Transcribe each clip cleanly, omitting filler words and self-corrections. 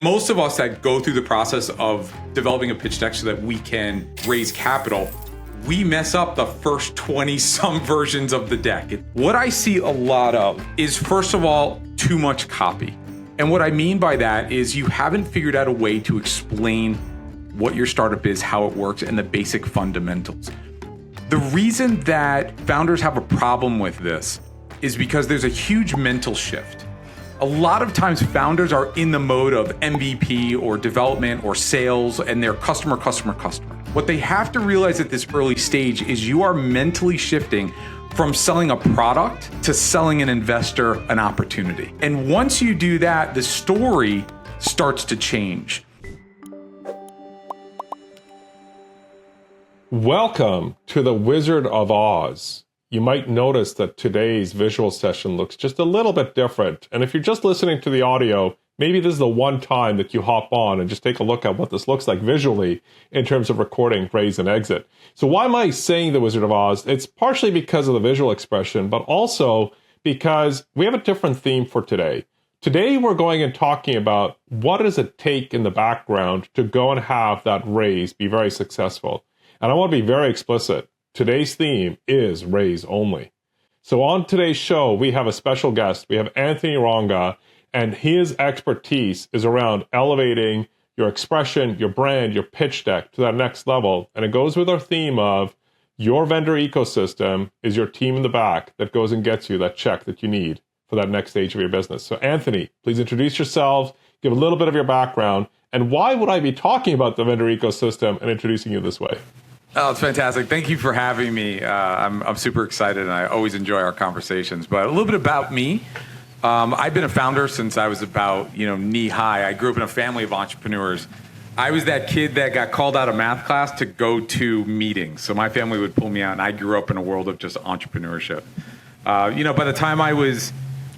Most of us that go through the process of developing a pitch deck so that we can raise capital, we mess up the first 20 some versions of the deck. What I see a lot of is, first of all, too much copy. And what I mean by that is you haven't figured out a way to explain what your startup is, how it works, and the basic fundamentals. The reason that founders have a problem with this is because there's a huge mental shift. A lot of times founders are in the mode of MVP or development or sales, and they're customer. What they have to realize at this early stage is you are mentally shifting from selling a product to selling an investor an opportunity. And once you do that, the story starts to change. Welcome to the Wizard of Oz. You might notice that today's visual session looks just a little bit different. And if you're just listening to the audio, maybe this is the one time that you hop on and just take a look at what this looks like visually in terms of recording Raise and Exit. So why am I saying the Wizard of Oz? It's partially because of the visual expression, but also because we have a different theme for today. Today, we're going and talking about what does it take in the background to go and have that raise be very successful. And I want to be very explicit. Today's theme is raise only. So on today's show, we have a special guest. We have Anthony Ronga, and his expertise is around elevating your expression, your brand, your pitch deck to that next level. And it goes with our theme of your vendor ecosystem is your team in the back that goes and gets you that check that you need for that next stage of your business. So Anthony, please introduce yourselves, give a little bit of your background, and why would I be talking about the vendor ecosystem and introducing you this way? Oh, it's fantastic. Thank you for having me. I'm super excited, and I always enjoy our conversations. But a little bit about me. I've been a founder since I was about knee high. I grew up in a family of entrepreneurs. I was that kid that got called out of math class to go to meetings. So my family would pull me out, and I grew up in a world of just entrepreneurship. By the time I was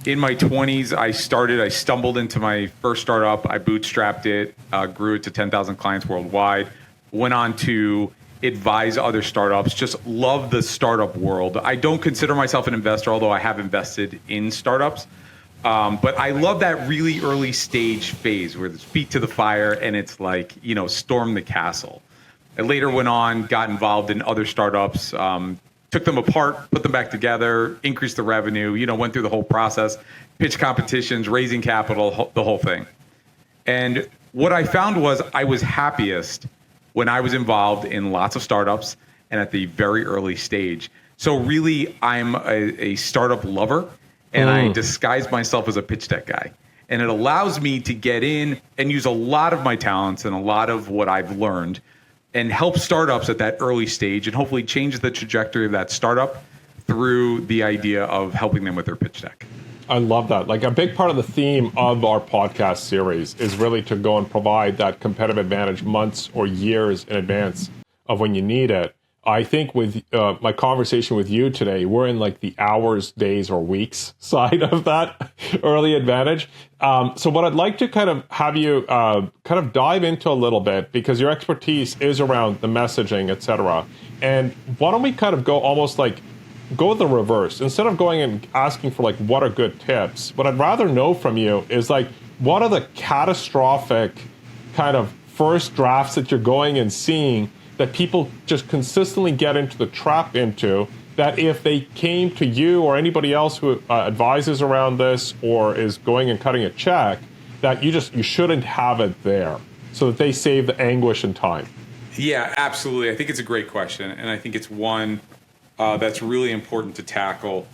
in my 20s, I stumbled into my first startup. I bootstrapped it, grew it to 10,000 clients worldwide, went on to advise other startups, just love the startup world. I don't consider myself an investor, although I have invested in startups. But I love that really early stage phase where there's feet to the fire and it's like, storm the castle. I later went on, got involved in other startups, took them apart, put them back together, increased the revenue, went through the whole process, pitch competitions, raising capital, the whole thing. And what I found was I was happiest when I was involved in lots of startups and at the very early stage. So really, I'm a startup lover, and I disguise myself as a pitch deck guy. And it allows me to get in and use a lot of my talents and a lot of what I've learned and help startups at that early stage and hopefully change the trajectory of that startup through the idea of helping them with their pitch deck. I love that. Like, a big part of the theme of our podcast series is really to go and provide that competitive advantage months or years in advance of when you need it. I think with my conversation with you today, we're in like the hours, days, or weeks side of that early advantage. So what I'd like to kind of have you kind of dive into a little bit, because your expertise is around the messaging, et cetera. And why don't we kind of go the reverse. Instead of going and asking for what are good tips, what I'd rather know from you is what are the catastrophic kind of first drafts that you're going and seeing that people just consistently get into the trap into, that if they came to you or anybody else who advises around this or is going and cutting a check, that you shouldn't have it there so that they save the anguish and time? Yeah, absolutely. I think it's a great question. And I think it's one that's really important to tackle.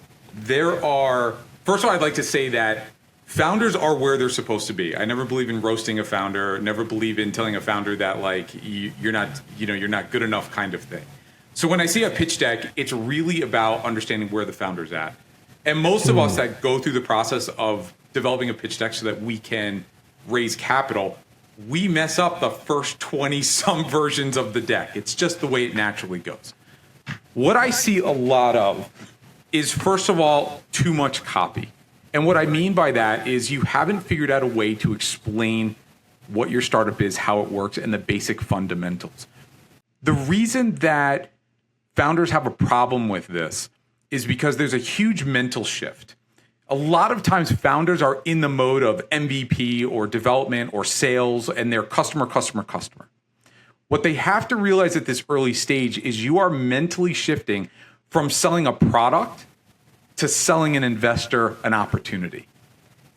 First of all, I'd like to say that founders are where they're supposed to be. I never believe in roasting a founder, never believe in telling a founder that you're not good enough kind of thing. So when I see a pitch deck, it's really about understanding where the founder's at. And most of us that go through the process of developing a pitch deck so that we can raise capital, we mess up the first 20 some versions of the deck. It's just the way it naturally goes. What I see a lot of is, first of all, too much copy. And what I mean by that is you haven't figured out a way to explain what your startup is, how it works, and the basic fundamentals. The reason that founders have a problem with this is because there's a huge mental shift. A lot of times founders are in the mode of MVP or development or sales, and they're customer, customer, customer. What they have to realize at this early stage is you are mentally shifting from selling a product to selling an investor an opportunity.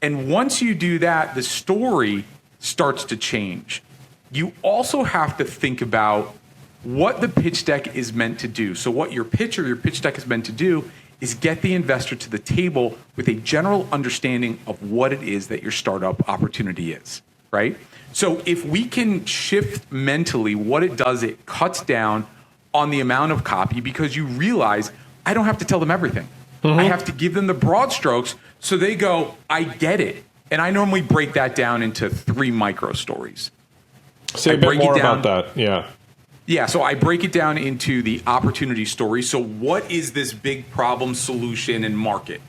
And once you do that, the story starts to change. You also have to think about what the pitch deck is meant to do. So what your pitch or your pitch deck is meant to do is get the investor to the table with a general understanding of what it is that your startup opportunity is, right? So if we can shift mentally, what it does, it cuts down on the amount of copy because you realize I don't have to tell them everything. I have to give them the broad strokes so they go, I get it. And I normally break that down into 3 micro stories. Say a bit more about that. Yeah. Yeah, so I break it down into the opportunity story. So what is this big problem, solution, and market?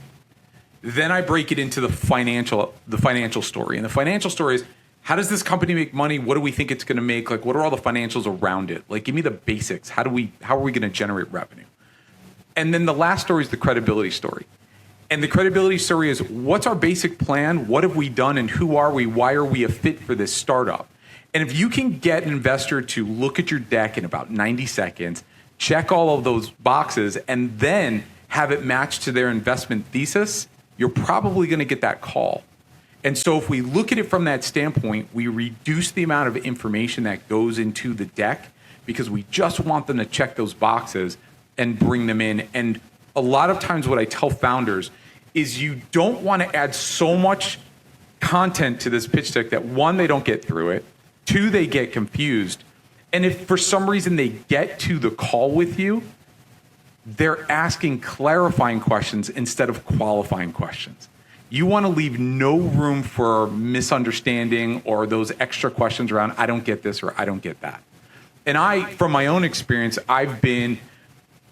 Then I break it into the financial story. And the financial story is, how does this company make money? What do we think it's going to make? Like, what are all the financials around it? Like, give me the basics. How are we going to generate revenue? And then the last story is the credibility story. And the credibility story is, what's our basic plan? What have we done? And who are we? Why are we a fit for this startup? And if you can get an investor to look at your deck in about 90 seconds, check all of those boxes, and then have it match to their investment thesis, you're probably going to get that call. And so if we look at it from that standpoint, we reduce the amount of information that goes into the deck because we just want them to check those boxes and bring them in. And a lot of times what I tell founders is you don't want to add so much content to this pitch deck that 1, they don't get through it, 2, they get confused. And if for some reason they get to the call with you, they're asking clarifying questions instead of qualifying questions. You want to leave no room for misunderstanding or those extra questions around, I don't get this or I don't get that. And from my own experience, I've been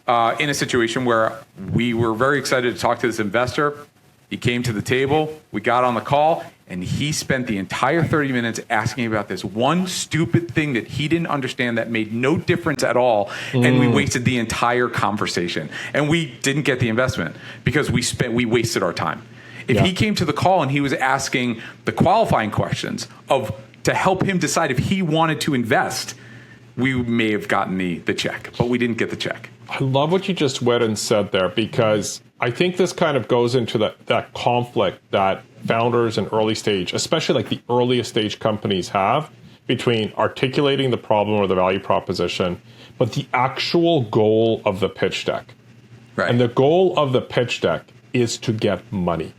in a situation where we were very excited to talk to this investor. He came to the table, we got on the call, and he spent the entire 30 minutes asking about this one stupid thing that he didn't understand that made no difference at all. And we wasted the entire conversation. And we didn't get the investment because we wasted our time. If he came to the call and he was asking the qualifying questions to help him decide if he wanted to invest, we may have gotten the check, but we didn't get the check. I love what you just went and said there, because I think this kind of goes into that conflict that founders and early stage, especially like the earliest stage companies, have between articulating the problem or the value proposition, but the actual goal of the pitch deck. Right. And the goal of the pitch deck is to get money.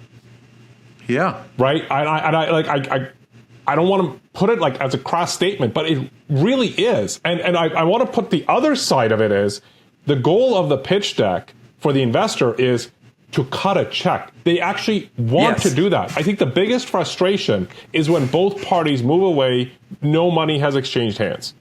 Yeah. Right. I don't want to put it like as a crass statement, but it really is. And I want to put the other side of it is the goal of the pitch deck for the investor is to cut a check. They actually want to do that. I think the biggest frustration is when both parties move away, no money has exchanged hands.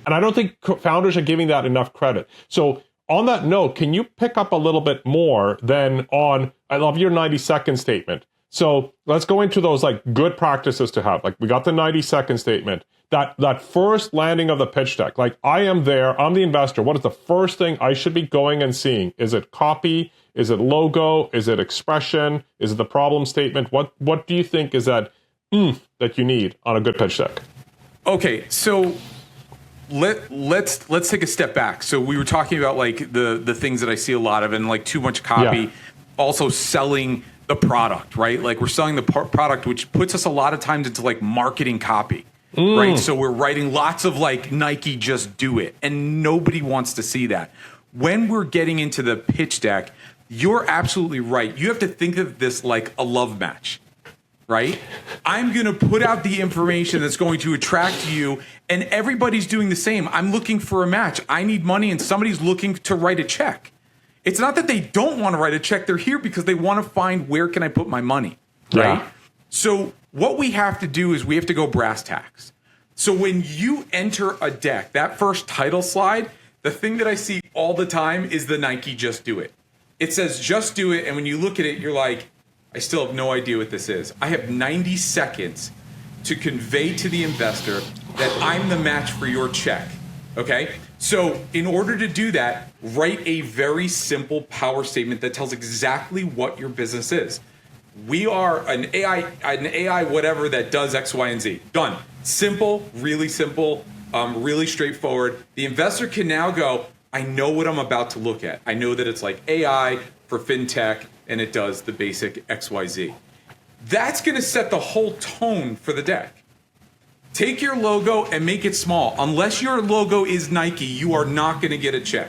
And I don't think founders are giving that enough credit. So on that note, can you pick up a little bit more than on, I love your 90-second statement. So let's go into those like good practices to have. Like we got the 90-second statement, that first landing of the pitch deck. Like I am there, I'm the investor. What is the first thing I should be going and seeing? Is it copy? Is it logo? Is it expression? Is it the problem statement? What do you think is that that you need on a good pitch deck? Okay, so let's take a step back. So we were talking about like the things that I see a lot of, and like too much copy, also selling the product, right? Like we're selling the product, which puts us a lot of times into like marketing copy, right? So we're writing lots of like Nike, just do it. And nobody wants to see that. When we're getting into the pitch deck, you're absolutely right. You have to think of this like a love match, right? I'm going to put out the information that's going to attract you, and everybody's doing the same. I'm looking for a match. I need money, and somebody's looking to write a check. It's not that they don't want to write a check. They're here because they want to find, where can I put my money, right? Yeah. So what we have to do is we have to go brass tacks. So when you enter a deck, that first title slide, the thing that I see all the time is the Nike Just Do It. It says just do it, and when you look at it, you're like, I still have no idea what this is. I have 90 seconds to convey to the investor that I'm the match for your check, okay? So in order to do that, write a very simple power statement that tells exactly what your business is. We are an AI whatever that does X, Y, and Z. Done. Simple, really straightforward. The investor can now go, I know what I'm about to look at. I know that it's like AI for fintech, and it does the basic X, Y, Z. That's going to set the whole tone for the deck. Take your logo and make it small. Unless your logo is Nike, you are not going to get a check.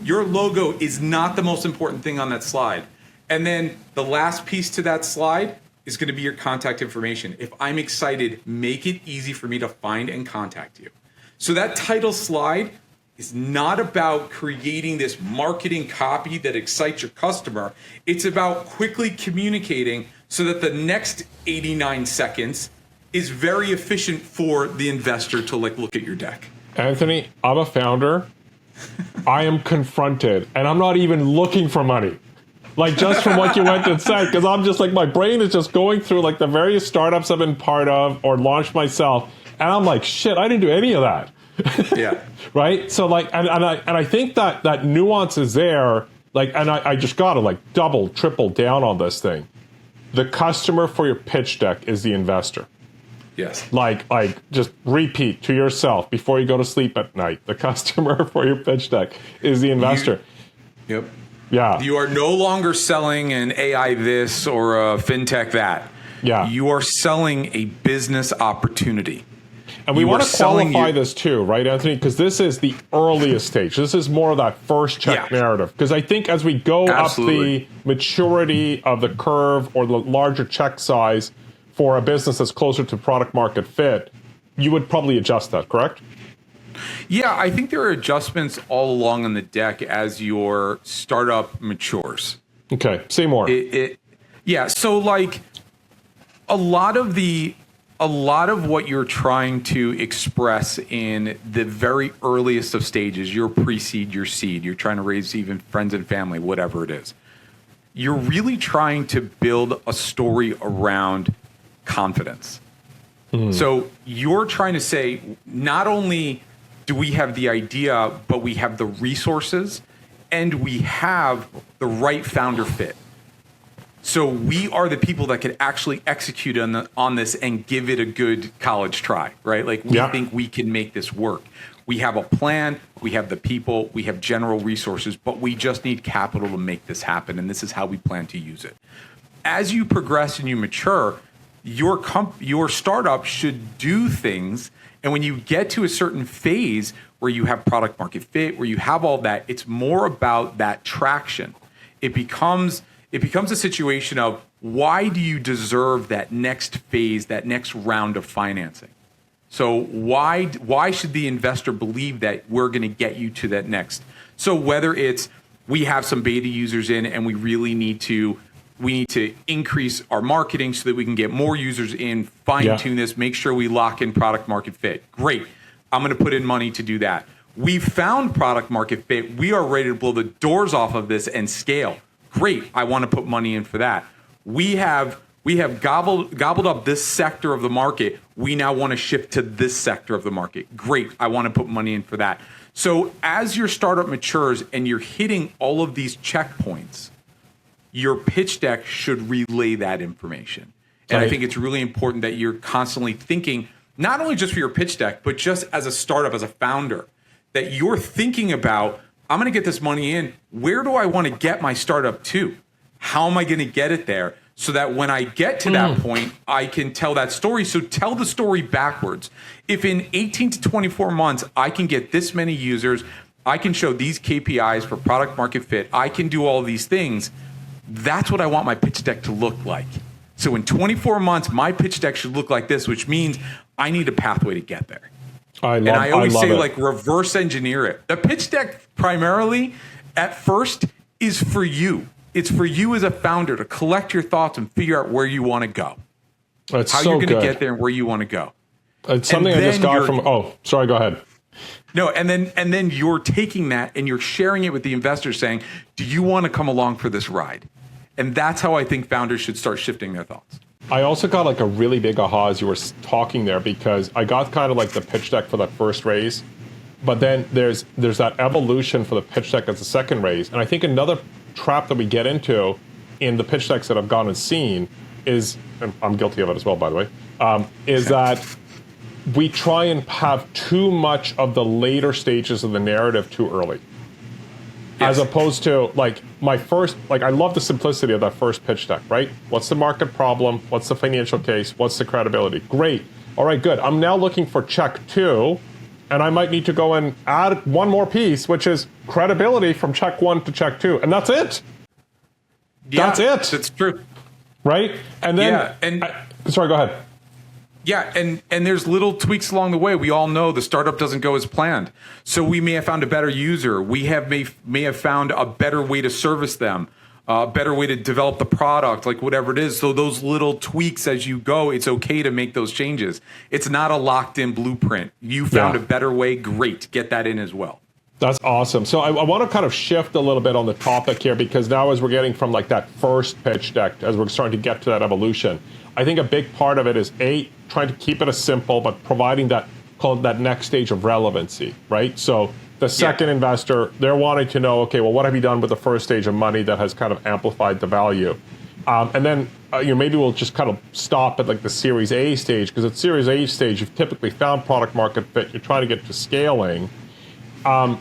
Your logo is not the most important thing on that slide. And then the last piece to that slide is going to be your contact information. If I'm excited, make it easy for me to find and contact you. So that title slide is not about creating this marketing copy that excites your customer. It's about quickly communicating so that the next 89 seconds is very efficient for the investor to look at your deck. Anthony, I'm a founder. I am confronted, and I'm not even looking for money. Just from what you went and said, because I'm just my brain is just going through the various startups I've been part of or launched myself, and I'm like, shit, I didn't do any of that. Yeah. Right. So and I think that nuance is there. And I just got to double, triple down on this thing. The customer for your pitch deck is the investor. Yes. Just repeat to yourself before you go to sleep at night. The customer for your pitch deck is the investor. Yep. Yeah. You are no longer selling an AI this or a fintech that. Yeah. You are selling a business opportunity. And we want to qualify this too, right, Anthony? Because this is the earliest stage. This is more of that first check narrative. Because I think as we go up the maturity of the curve or the larger check size for a business that's closer to product market fit, you would probably adjust that, correct? Yeah, I think there are adjustments all along on the deck as your startup matures. Okay, say more. So a lot of what you're trying to express in the very earliest of stages, your pre-seed, your seed, you're trying to raise even friends and family, whatever it is. You're really trying to build a story around confidence. So you're trying to say, not only do we have the idea, but we have the resources and we have the right founder fit. So we are the people that could actually execute on this and give it a good college try, right? We think we can make this work. We have a plan, we have the people, we have general resources, but we just need capital to make this happen, and this is how we plan to use it. As you progress and you mature, your startup should do things, and when you get to a certain phase where you have product market fit, where you have all that, it's more about that traction. It becomes a situation of, why do you deserve that next phase, that next round of financing? So why should the investor believe that we're going to get you to that next? So whether it's we have some beta users in and we really need to increase our marketing so that we can get more users in, fine-tune this, make sure we lock in product market fit. Great. I'm going to put in money to do that. We found product market fit. We are ready to blow the doors off of this and scale. Great. I want to put money in for that. We have gobbled up this sector of the market. We now want to shift to this sector of the market. Great. I want to put money in for that. So as your startup matures and you're hitting all of these checkpoints, your pitch deck should relay that information. And I think it's really important that you're constantly thinking, not only just for your pitch deck, but just as a startup, as a founder, that you're thinking about, I'm going to get this money in. Where do I want to get my startup to? How am I going to get it there? So that when I get to that point, I can tell that story. So tell the story backwards. If in 18 to 24 months, I can get this many users, I can show these KPIs for product market fit, I can do all these things, that's what I want my pitch deck to look like. So in 24 months, my pitch deck should look like this, which means I need a pathway to get there. I always say, reverse engineer it. The pitch deck primarily at first is for you. It's for you as a founder to collect your thoughts and figure out where you want to go. That's how you're going to get there and where you want to go. It's something I just got from. Oh, sorry. Go ahead. No, and then you're taking that and you're sharing it with the investors, saying, "Do you want to come along for this ride?" And that's how I think founders should start shifting their thoughts. I also got a really big aha as you were talking there, because I got kind of the pitch deck for that first raise, but then there's that evolution for the pitch deck as a second raise. And I think another trap that we get into in the pitch decks that I've gone and seen is, and I'm guilty of it as well, by the way, is that we try and have too much of the later stages of the narrative too early. As opposed to I love the simplicity of that first pitch deck, right? What's the market problem? What's the financial case? What's the credibility? Great. All right, good. I'm now looking for check 2, and I might need to go and add one more piece, which is credibility from check 1 to check 2. And that's it. Yeah, that's it. That's true. Right? And then, sorry, go ahead. Yeah, and there's little tweaks along the way. We all know the startup doesn't go as planned. So we may have found a better user. We may have found a better way to service them, a better way to develop the product, like whatever it is. So those little tweaks as you go, it's okay to make those changes. It's not a locked-in blueprint. You found a better way, great. Get that in as well. That's awesome. So I want to kind of shift a little bit on the topic here, because now as we're getting from like that first pitch deck, as we're starting to get to that evolution, I think a big part of it is trying to keep it as simple, but providing that next stage of relevancy, right? So the second investor, they're wanting to know, okay, well, what have you done with the first stage of money that has kind of amplified the value? And then maybe we'll just kind of stop at like the Series A stage, because at Series A stage, you've typically found product market fit. You're trying to get to scaling. One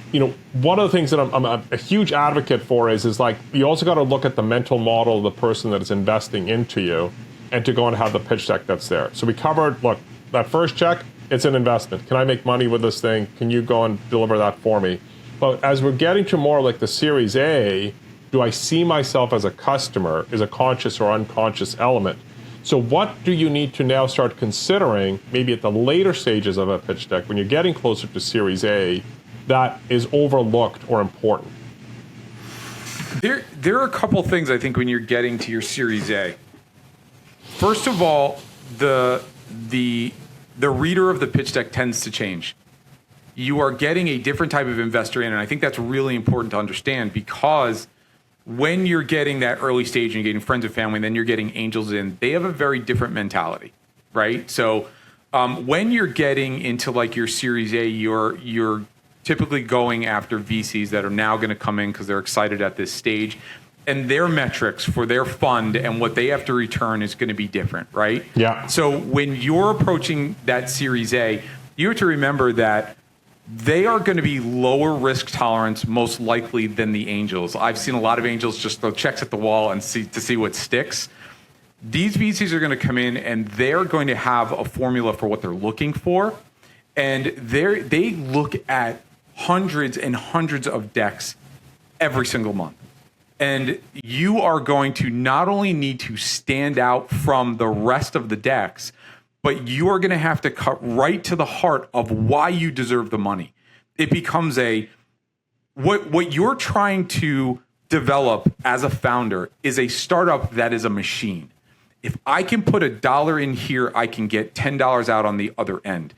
of the things that I'm a huge advocate for is like, you also got to look at the mental model of the person that is investing into you, and to go and have the pitch deck that's there. So we covered, look, that first check, it's an investment. Can I make money with this thing? Can you go and deliver that for me? But as we're getting to more like the Series A, do I see myself as a customer, is a conscious or unconscious element? So what do you need to now start considering, maybe at the later stages of a pitch deck, when you're getting closer to Series A, that is overlooked or important? There are a couple things I think when you're getting to your Series A. First of all, the reader of the pitch deck tends to change. You are getting a different type of investor in, and I think that's really important to understand, because when you're getting that early stage and you're getting friends and family, and then you're getting angels in, they have a very different mentality, right? So when you're getting into like your Series A, you're typically going after VCs that are now going to come in because they're excited at this stage. And their metrics for their fund and what they have to return is going to be different, right? Yeah. So when you're approaching that Series A, you have to remember that they are going to be lower risk tolerance, most likely, than the angels. I've seen a lot of angels just throw checks at the wall and see what sticks. These VCs are going to come in and they're going to have a formula for what they're looking for. And they look at hundreds and hundreds of decks every single month. And you are going to not only need to stand out from the rest of the decks, but you are going to have to cut right to the heart of why you deserve the money. It becomes what you're trying to develop as a founder is a startup that is a machine. If I can put $1 in here, I can get $10 out on the other end.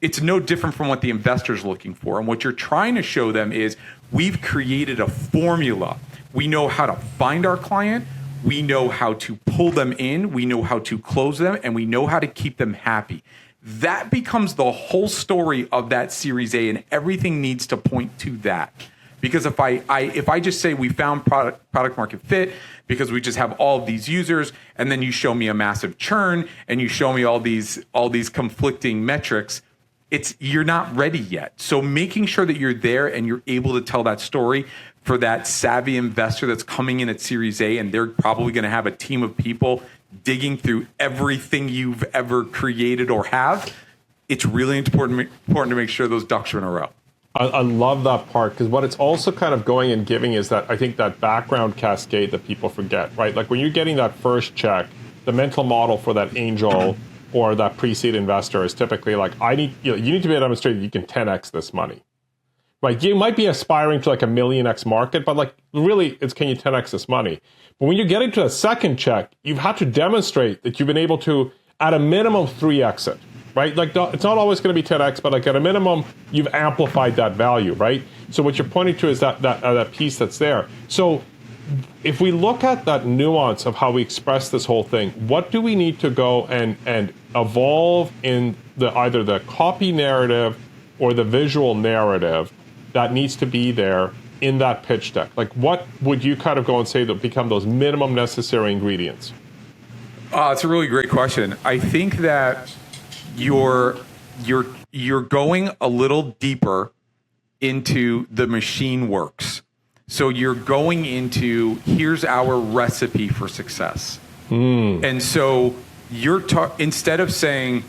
It's no different from what the investor's looking for. And what you're trying to show them is we've created a formula. We know how to find our client. We know how to pull them in. We know how to close them, and we know how to keep them happy. That becomes the whole story of that Series A, and everything needs to point to that. Because if I just say we found product market fit because we just have all of these users, and then you show me a massive churn and you show me all these conflicting metrics, you're not ready yet. So making sure that you're there and you're able to tell that story for that savvy investor that's coming in at Series A, and they're probably going to have a team of people digging through everything you've ever created or have, it's really important to make sure those ducks are in a row. I love that part, because what it's also kind of going and giving is that I think that background cascade that people forget, right? Like when you're getting that first check, the mental model for that angel or that pre-seed investor is typically like, you need to be able to demonstrate that you can 10x this money. Like you might be aspiring to like a million-x market, but like really it's, can you 10x this money? But when you're getting to a second check, you've had to demonstrate that you've been able to, at a minimum, 3x it, right? Like it's not always going to be 10x, but like at a minimum, you've amplified that value, right? So what you're pointing to is that piece that's there. So if we look at that nuance of how we express this whole thing, what do we need to go and evolve in either the copy narrative or the visual narrative that needs to be there in that pitch deck? Like, what would you kind of go and say that become those minimum necessary ingredients? It's a really great question. I think that you're going a little deeper into the machine works. So you're going into, here's our recipe for success. And so instead of saying,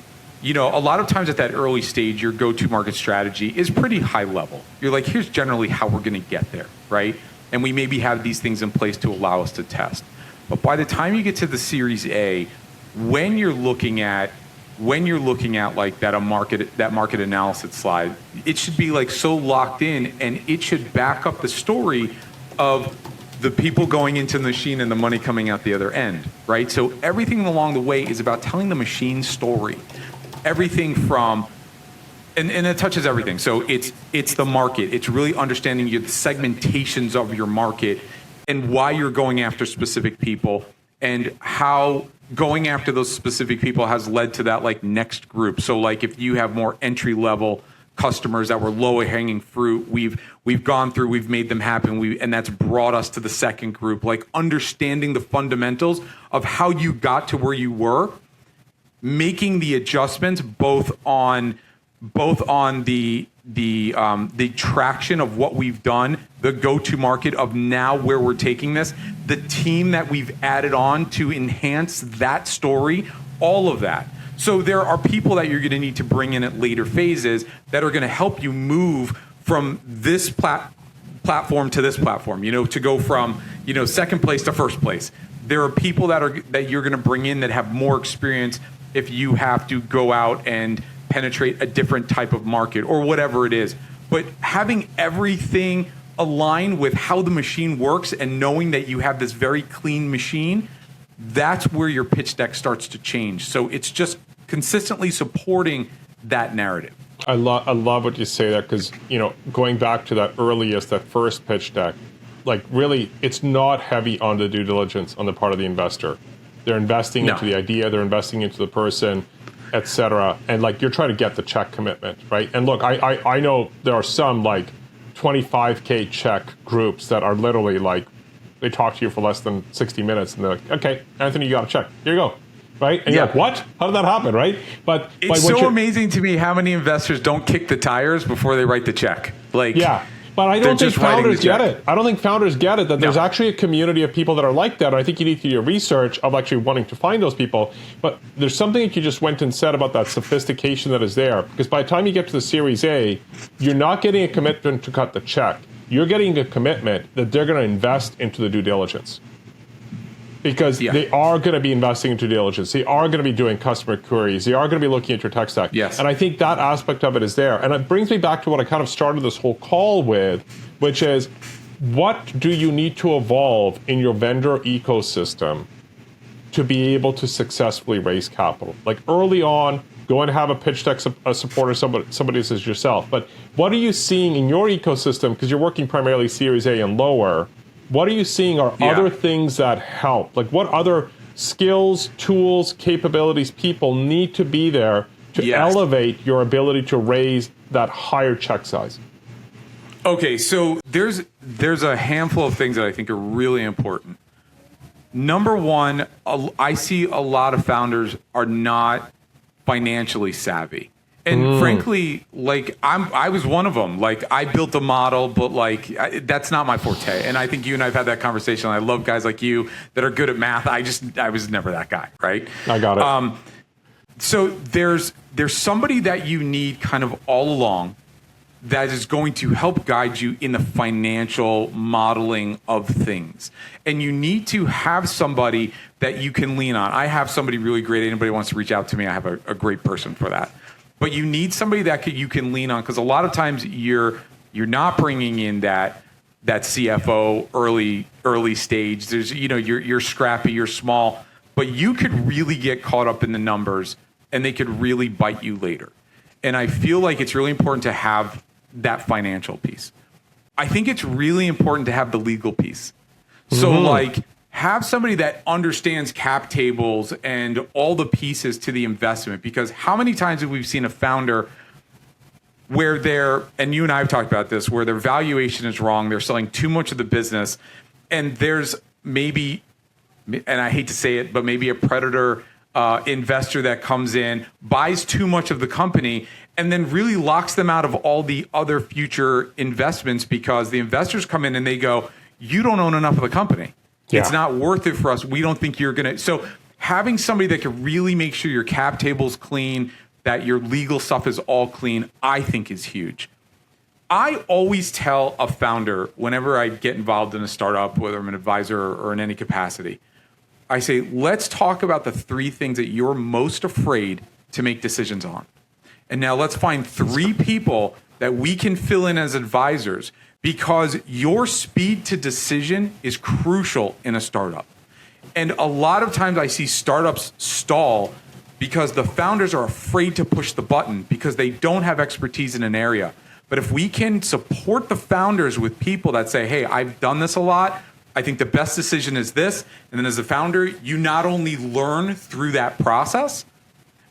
a lot of times at that early stage, your go-to market strategy is pretty high level. You're like, here's generally how we're going to get there, right? And we maybe have these things in place to allow us to test. But by the time you get to the Series A, when you're looking at like that market analysis slide, it should be like so locked in, and it should back up the story of the people going into the machine and the money coming out the other end, right? So everything along the way is about telling the machine story. Everything from, and it touches everything. So it's the market. It's really understanding the segmentations of your market and why you're going after specific people, and how going after those specific people has led to that like next group. So like if you have more entry level customers that were lower hanging fruit, we've gone through, we've made them happen, and that's brought us to the second group. Like understanding the fundamentals of how you got to where you were, making the adjustments both on the traction of what we've done, the go-to market of now where we're taking this, the team that we've added on to enhance that story, all of that. So there are people that you're going to need to bring in at later phases that are going to help you move from this platform to this platform, to go from, second place to first place. There are people that you're going to bring in that have more experience if you have to go out and penetrate a different type of market or whatever it is. But having everything align with how the machine works and knowing that you have this very clean machine, that's where your pitch deck starts to change. So it's just consistently supporting that narrative. I love what you say there, because, going back to that first pitch deck, like really, it's not heavy on the due diligence on the part of the investor. They're investing into the idea, they're investing into the person, etc. And like you're trying to get the check commitment, right? And look, I know there are some like 25K check groups that are literally like, they talk to you for less than 60 minutes and they're like, okay, Anthony, you got a check. Here you go. Right? And you're like, what? How did that happen? Right? But it's so amazing to me how many investors don't kick the tires before they write the check. Like, yeah. But I don't think founders get it. I don't think founders get it, that there's actually a community of people that are like that. And I think you need to do your research of actually wanting to find those people. But there's something that you just went and said about that sophistication that is there. Because by the time you get to the Series A, you're not getting a commitment to cut the check. You're getting a commitment that they're going to invest into the due diligence. Because they are going to be investing into due diligence. They are going to be doing customer queries. They are going to be looking at your tech stack. Yes. And I think that aspect of it is there. And it brings me back to what I kind of started this whole call with, which is, what do you need to evolve in your vendor ecosystem to be able to successfully raise capital? Like early on, go and have a pitch deck supporter, somebody says yourself. But what are you seeing in your ecosystem? Because you're working primarily Series A and lower. What are you seeing are other things that help? Like what other skills, tools, capabilities people need to be there to elevate your ability to raise that higher check size? Okay, so there's a handful of things that I think are really important. Number one, I see a lot of founders are not financially savvy. And frankly, like I was one of them. Like I built a model, but like that's not my forte. And I think you and I've had that conversation. I love guys like you that are good at math. I was never that guy, right? I got it. So there's somebody that you need kind of all along that is going to help guide you in the financial modeling of things. And you need to have somebody that you can lean on. I have somebody really great. Anybody wants to reach out to me, I have a great person for that. But you need somebody that you can lean on, because a lot of times you're not bringing in that CFO early stage. There's you're scrappy, you're small, but you could really get caught up in the numbers, and they could really bite you later. And I feel like it's really important to have that financial piece. I think it's really important to have the legal piece. So like, have somebody that understands cap tables and all the pieces to the investment, because how many times have we seen a founder where and you and I have talked about this, where their valuation is wrong. They're selling too much of the business. And there's maybe, and I hate to say it, but maybe a predator investor that comes in, buys too much of the company, and then really locks them out of all the other future investments because the investors come in and they go, you don't own enough of the company. Yeah. It's not worth it for us. We don't think you're going to. So having somebody that can really make sure your cap table's clean, that your legal stuff is all clean, I think is huge. I always tell a founder whenever I get involved in a startup, whether I'm an advisor or in any capacity, I say, let's talk about the 3 things that you're most afraid to make decisions on. And now let's find 3 people that we can fill in as advisors, because your speed to decision is crucial in a startup. And a lot of times I see startups stall because the founders are afraid to push the button because they don't have expertise in an area. But if we can support the founders with people that say, hey, I've done this a lot, I think the best decision is this. And then as a founder, you not only learn through that process,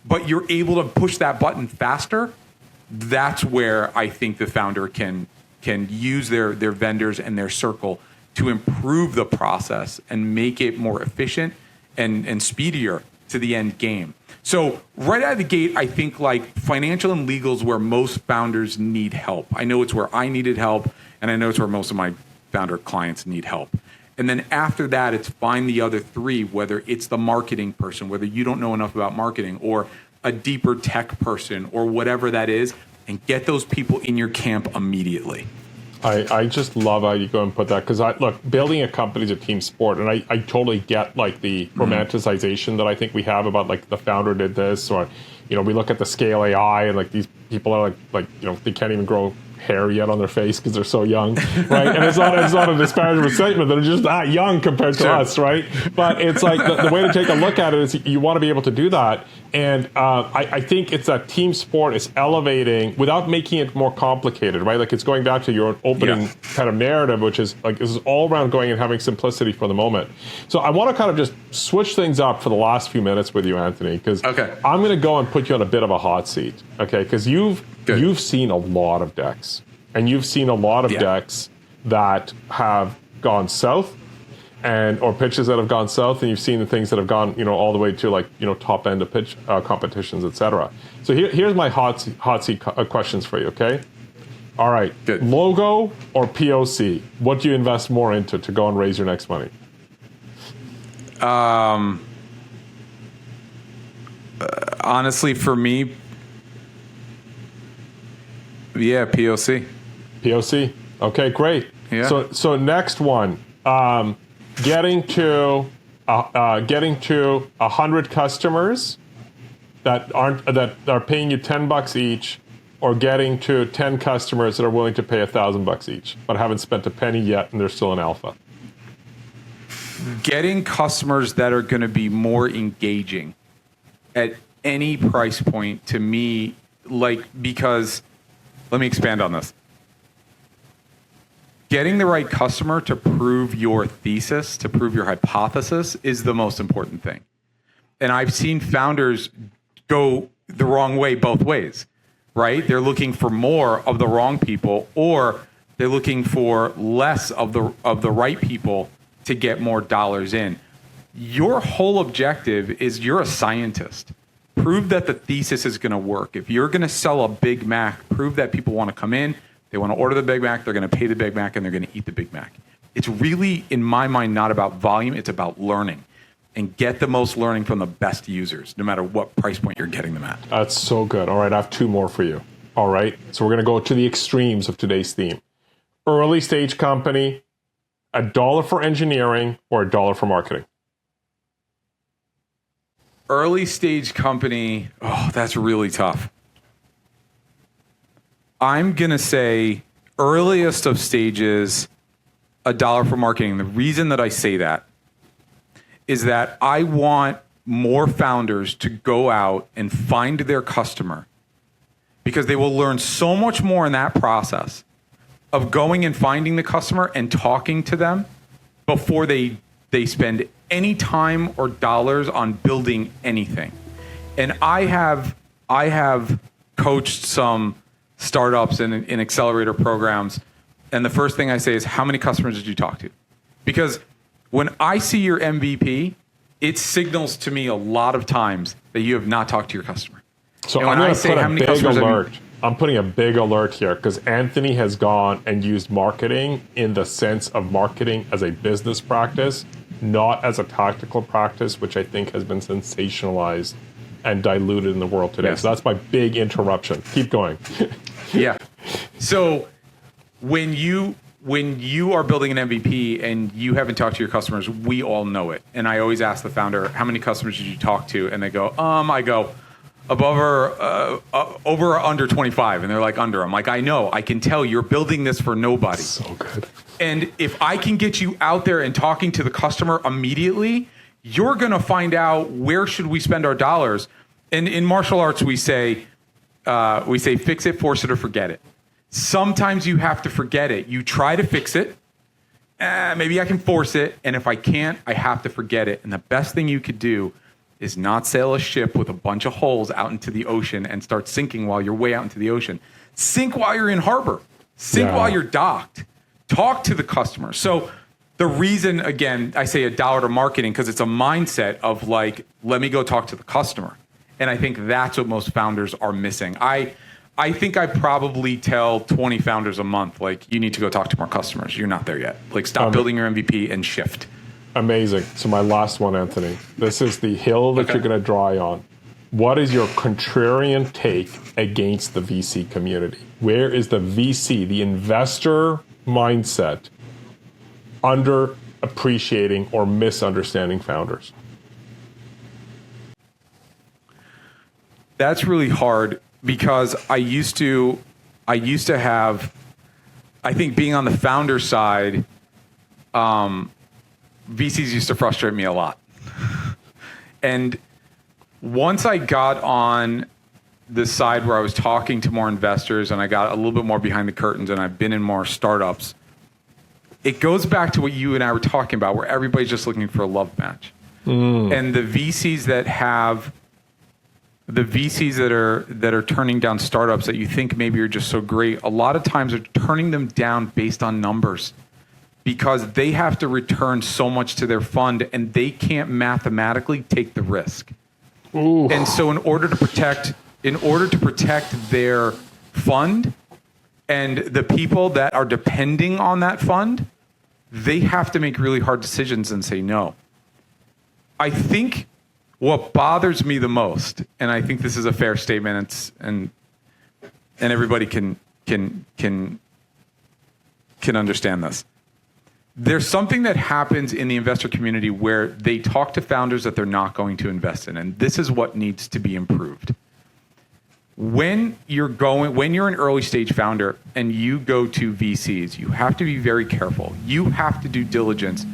but you're able to push that button faster. That's where I think the founder can use their vendors and their circle to improve the process and make it more efficient and speedier to the end game. So right out of the gate, I think like financial and legal is where most founders need help. I know it's where I needed help, and I know it's where most of my founder clients need help. And then after that, it's find the other 3, whether it's the marketing person, whether you don't know enough about marketing, or a deeper tech person, or whatever that is, and get those people in your camp immediately. I just love how you go and put that, because look, building a company is a team sport, and I totally get like the romanticization that I think we have about like the founder did this, or we look at the Scale AI and like these people are like they can't even grow hair yet on their face because they're so young, right? And it's not a disparaging statement. They're just that young compared to us, right? But it's like the way to take a look at it is you want to be able to do that. And I think it's a team sport. It's elevating without making it more complicated, right? Like it's going back to your opening kind of narrative, which is like this is all around going and having simplicity for the moment. So I want to kind of just switch things up for the last few minutes with you, Anthony, because I'm going to go and put you on a bit of a hot seat, okay? Because you've seen a lot of decks, and you've seen a lot of decks that have gone south, or pitches that have gone south, and you've seen the things that have gone, all the way to like, top end of pitch competitions, etc. So here's my hot seat questions for you. Okay. All right. Good. Logo or POC? What do you invest more into to go and raise your next money? Honestly, for me, POC. POC. Okay, great. Yeah. So next one, getting to 100 customers that are paying you $10 each, or getting to 10 customers that are willing to pay $1,000 each, but haven't spent a penny yet and they're still in alpha. Getting customers that are going to be more engaging at any price point, to me, because let me expand on this. Getting the right customer to prove your thesis, to prove your hypothesis, is the most important thing. And I've seen founders go the wrong way both ways, right? They're looking for more of the wrong people, or they're looking for less of the right people to get more dollars in. Your whole objective is you're a scientist. Prove that the thesis is going to work. If you're going to sell a Big Mac, prove that people want to come in, they want to order the Big Mac, they're going to pay the Big Mac, and they're going to eat the Big Mac. It's really, in my mind, not about volume. It's about learning. And get the most learning from the best users, no matter what price point you're getting them at. That's so good. All right, I have 2 more for you. All right, so we're going to go to the extremes of today's theme. Early stage company, $1 for engineering or $1 for marketing? Early stage company, that's really tough. I'm going to say earliest of stages, $1 for marketing. The reason that I say that is that I want more founders to go out and find their customer, because they will learn so much more in that process of going and finding the customer and talking to them before they spend any time or dollars on building anything. And I have coached some startups and in accelerator programs. And the first thing I say is, how many customers did you talk to? Because when I see your MVP, it signals to me a lot of times that you have not talked to your customer. So and I'm going to put a big alert. You... I'm putting a big alert here because Anthony has gone and used marketing in the sense of marketing as a business practice, not as a tactical practice, which I think has been sensationalized and diluted in the world today. Yes. So that's my big interruption. Keep going. Yeah. So when you are building an MVP and you haven't talked to your customers, we all know it. And I always ask the founder, how many customers did you talk to? And they go, I go, above or over or under 25. And they're like, under. I'm like, I know, I can tell you're building this for nobody. So good. And if I can get you out there and talking to the customer immediately, you're going to find out where should we spend our dollars. And in martial arts, we say fix it, force it, or forget it. Sometimes you have to forget it. You try to fix it. Maybe I can force it. And if I can't, I have to forget it. And the best thing you could do is not sail a ship with a bunch of holes out into the ocean and start sinking while you're way out into the ocean. Sink while you're in harbor. Sink while you're docked. Talk to the customer. So the reason, again, I say $1 to marketing, because it's a mindset of like, let me go talk to the customer. And I think that's what most founders are missing. I think I probably tell 20 founders a month, like, you need to go talk to more customers. You're not there yet. Like, stop building your MVP and shift. Amazing. So my last one, Anthony. This is the hill that you're going to dry on. What is your contrarian take against the VC community? Where is the VC, the investor mindset, underappreciating or misunderstanding founders? That's really hard because I used to have, I think being on the founder side, VCs used to frustrate me a lot. And once I got on the side where I was talking to more investors and I got a little bit more behind the curtains and I've been in more startups, it goes back to what you and I were talking about, where everybody's just looking for a love match. And the VCs that are turning down startups that you think maybe are just so great, a lot of times are turning them down based on numbers, because they have to return so much to their fund and they can't mathematically take the risk. Ooh. And so in order to protect their fund and the people that are depending on that fund, they have to make really hard decisions and say no. I think what bothers me the most, and I think this is a fair statement, and everybody can understand this. There's something that happens in the investor community where they talk to founders that they're not going to invest in, and this is what needs to be improved. When you're an early stage founder and you go to VCs, you have to be very careful. You have to do diligence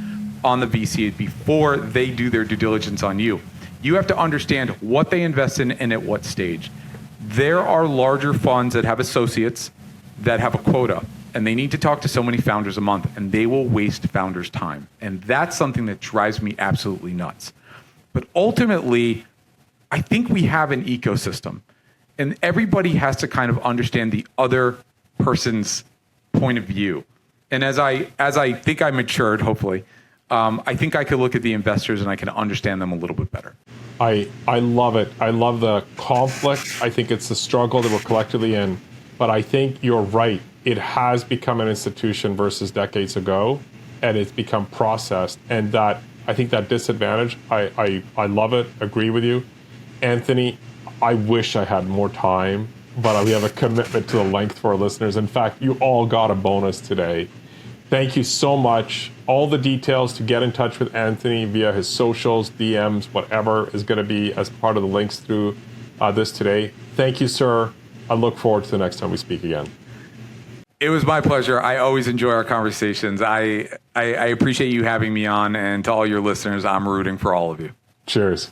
on the VC before they do their due diligence on you. You have to understand what they invest in and at what stage. There are larger funds that have associates that have a quota, and they need to talk to so many founders a month, and they will waste founders' time. And that's something that drives me absolutely nuts. But ultimately, I think we have an ecosystem, and everybody has to kind of understand the other person's point of view. And as I think I matured, hopefully, I think I could look at the investors and I can understand them a little bit better. I love it. I love the conflict. I think it's the struggle that we're collectively in. But I think you're right. It has become an institution versus decades ago, and it's become processed. And that, I think that disadvantage, I love it, agree with you. Anthony, I wish I had more time, but we have a commitment to the length for our listeners. In fact, you all got a bonus today. Thank you so much. All the details to get in touch with Anthony via his socials, DMs, whatever is going to be as part of the links through this today. Thank you, sir. I look forward to the next time we speak again. It was my pleasure. I always enjoy our conversations. I appreciate you having me on, and to all your listeners, I'm rooting for all of you. Cheers.